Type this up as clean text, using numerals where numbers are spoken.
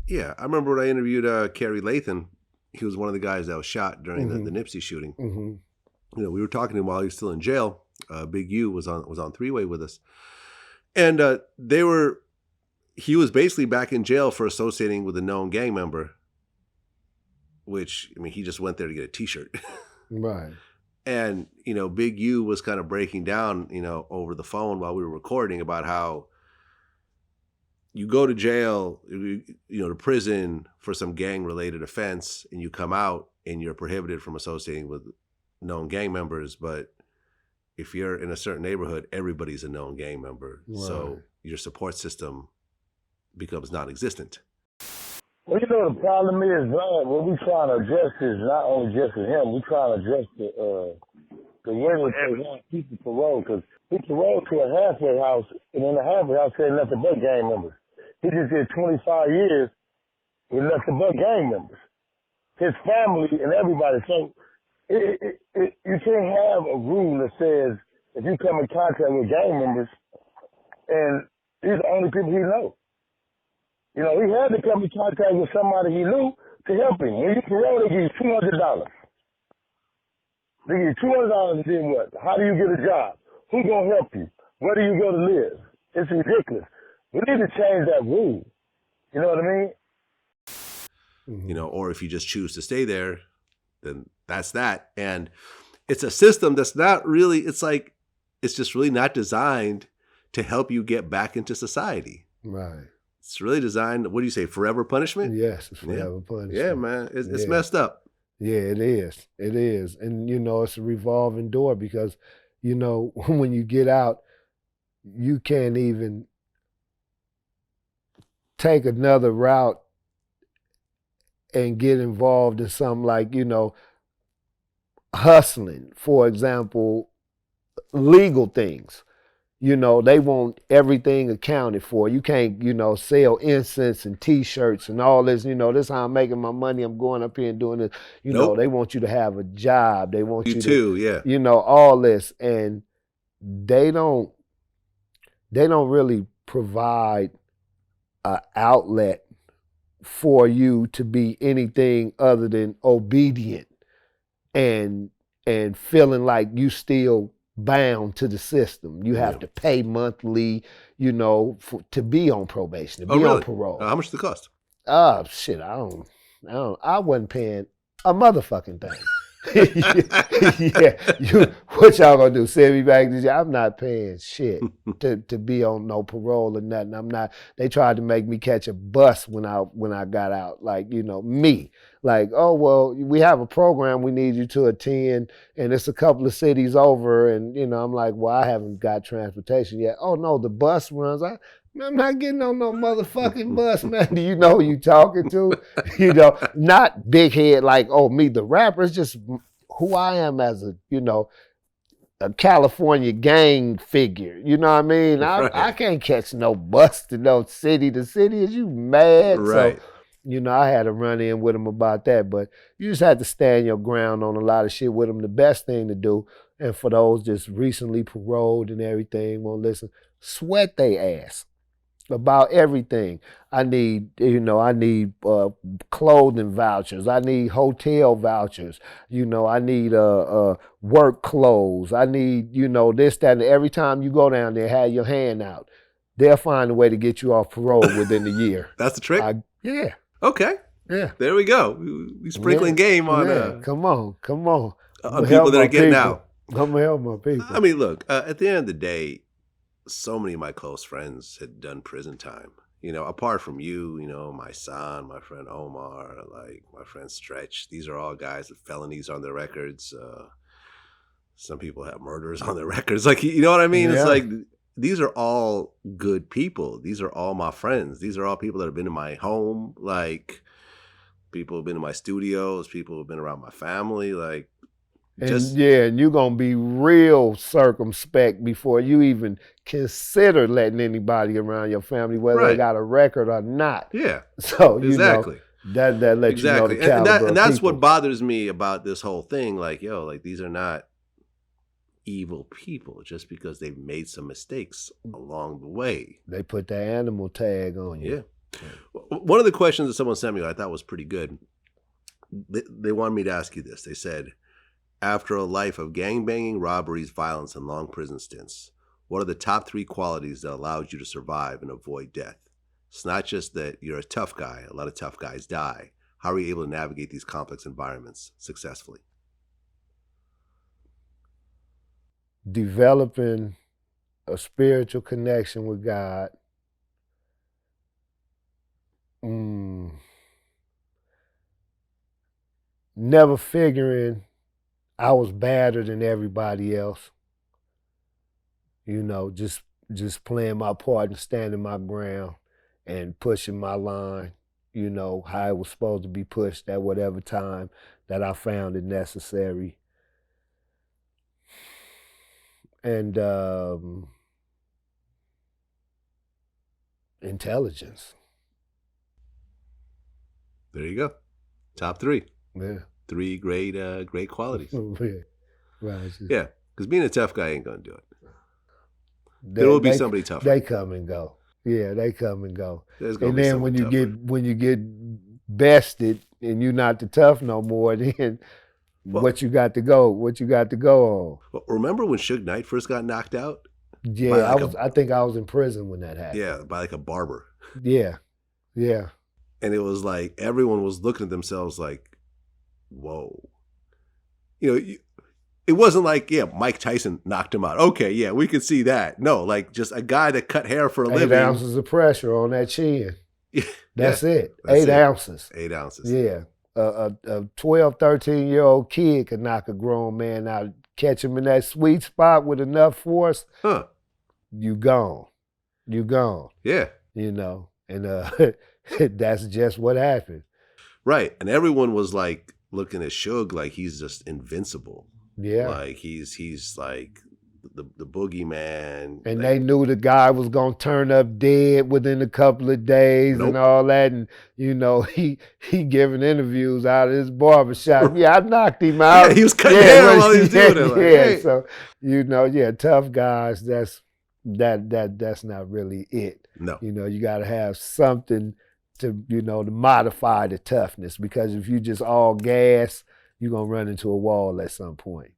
Yeah, I remember when I interviewed Kerry Lathan. He was one of the guys that was shot during the Mm-hmm. Nipsey shooting. Mm-hmm. We were talking to him while he was still in jail. Big U was on three way with us, and they were. He was basically back in jail for associating with a known gang member. Which I mean, he just went there to get a T-shirt, Right. and Big U was kind of breaking down, over the phone while we were recording about how you go to jail, to prison for some gang related offense, and you come out and you're prohibited from associating with known gang members. But if you're in a certain neighborhood, everybody's a known gang member. Right. So your support system becomes non existent. Well, the problem is, what we trying to address is not only just with him, we trying to address the way that they want people paroled, because he paroled to a halfway house, and in the halfway house said nothing but gang members. He just did 25 years with nothing but gang members. His family and everybody. So you can't have a rule that says if you come in contact with gang members, and these are the only people he knows. He had to come in contact with somebody he knew to help him. When you parole, they give you $200. They give you $200 and then what? How do you get a job? Who's going to help you? Where do you go to live? It's ridiculous. We need to change that rule. You know what I mean? Mm-hmm. Or if you just choose to stay there, then that's that. And it's a system that's not really, it's just really not designed to help you get back into society. Right. It's really designed, what do you say, forever punishment? Yes, it's forever punishment. Yeah, man. It's messed up. Yeah, it is. It is. And, it's a revolving door because, when you get out, you can't even take another route and get involved in something like, hustling, for example, legal things. They want everything accounted for. You can't, sell incense and T-shirts and all this. This is how I'm making my money. I'm going up here and doing this. Nope. They want you to have a job. They want you too, yeah. All this, and they don't really provide an outlet for you to be anything other than obedient and feeling like you still bound to the system. You have to pay monthly, to be on probation, to be on parole. How much does it cost? Shit, I wasn't paying a motherfucking thing. Yeah, what y'all gonna do? Send me back to jail? I'm not paying shit to be on no parole or nothing. I'm not. They tried to make me catch a bus when I got out. Like me. Like, oh well, we have a program we need you to attend, and it's a couple of cities over, and I'm like, well, I haven't got transportation yet. Oh no, the bus runs. I'm not getting on no motherfucking bus, man. Do you know who you talking to? Not big head like, oh, me, the rapper. It's just who I am as a California gang figure. You know what I mean? Right. I can't catch no bus to no city to city. Is you mad? Right. So, I had to run in with him about that. But you just had to stand your ground on a lot of shit with him. The best thing to do, and for those just recently paroled and everything, won't listen, sweat they ass about everything. I need clothing vouchers. I need hotel vouchers. I need work clothes. I need, this, that, and every time you go down there, have your hand out. They'll find a way to get you off parole within the year. That's the trick? Yeah. Okay. Yeah. There we go. We sprinkling game on come on. On people that are getting out. I'm gonna help my people. I mean, look, at the end of the day, so many of my close friends had done prison time. Apart from you, my son, my friend Omar, like my friend Stretch. These are all guys with felonies on their records. Some people have murders on their records. Like, you know what I mean? Yeah. It's like, these are all good people. These are all my friends. These are all people that have been in my home. Like, people have been in my studios. People have been around my family. Like, and you're going to be real circumspect before you even consider letting anybody around your family, whether they got a record or not. Yeah. So, exactly. That lets you know the caliber and that's people. what bothers me about this whole thing. Like, these are not evil people just because they've made some mistakes along the way. They put the animal tag on you. Yeah. One of the questions that someone sent me, I thought was pretty good. They wanted me to ask you this. They said, after a life of gangbanging, robberies, violence, and long prison stints, what are the top 3 qualities that allowed you to survive and avoid death? It's not just that you're a tough guy. A lot of tough guys die. How are you able to navigate these complex environments successfully? Developing a spiritual connection with God. Never figuring I was better than everybody else. You know, just playing my part and standing my ground and pushing my line, you know, how it was supposed to be pushed at whatever time that I found it necessary. And intelligence. There you go. Top 3. Yeah. 3 great qualities. Right. Yeah, because being a tough guy ain't gonna do it. There will be somebody tougher. They come and go. Yeah, they come and go. And then when you get bested and you're not the tough no more, then what you got to go on. Well, remember when Suge Knight first got knocked out? Yeah, I think I was in prison when that happened. Yeah, by like a barber. Yeah. And it was like everyone was looking at themselves like, whoa. You know, it wasn't like, yeah, Mike Tyson knocked him out. Okay, yeah, we could see that. No, like just a guy that cut hair for a living. 8 ounces of pressure on that chin. That's it. That's 8 ounces. 8 ounces. Yeah. A 12, 13-year-old kid could knock a grown man out, catch him in that sweet spot with enough force. Huh. You gone. Yeah. You know, and that's just what happened. Right. And everyone was like looking at Suge like he's just invincible. Yeah. Like he's like the boogeyman. And they knew the guy was gonna turn up dead within a couple of days and all that. And you know, he giving interviews out of his barbershop. Yeah, I knocked him out. Yeah, he was cutting hair while he was doing it. Like, hey. So you know, tough guys, that's not really it. No. You know, you gotta have something to, you know, to modify the toughness, because if you just all gas, you're gonna run into a wall at some point.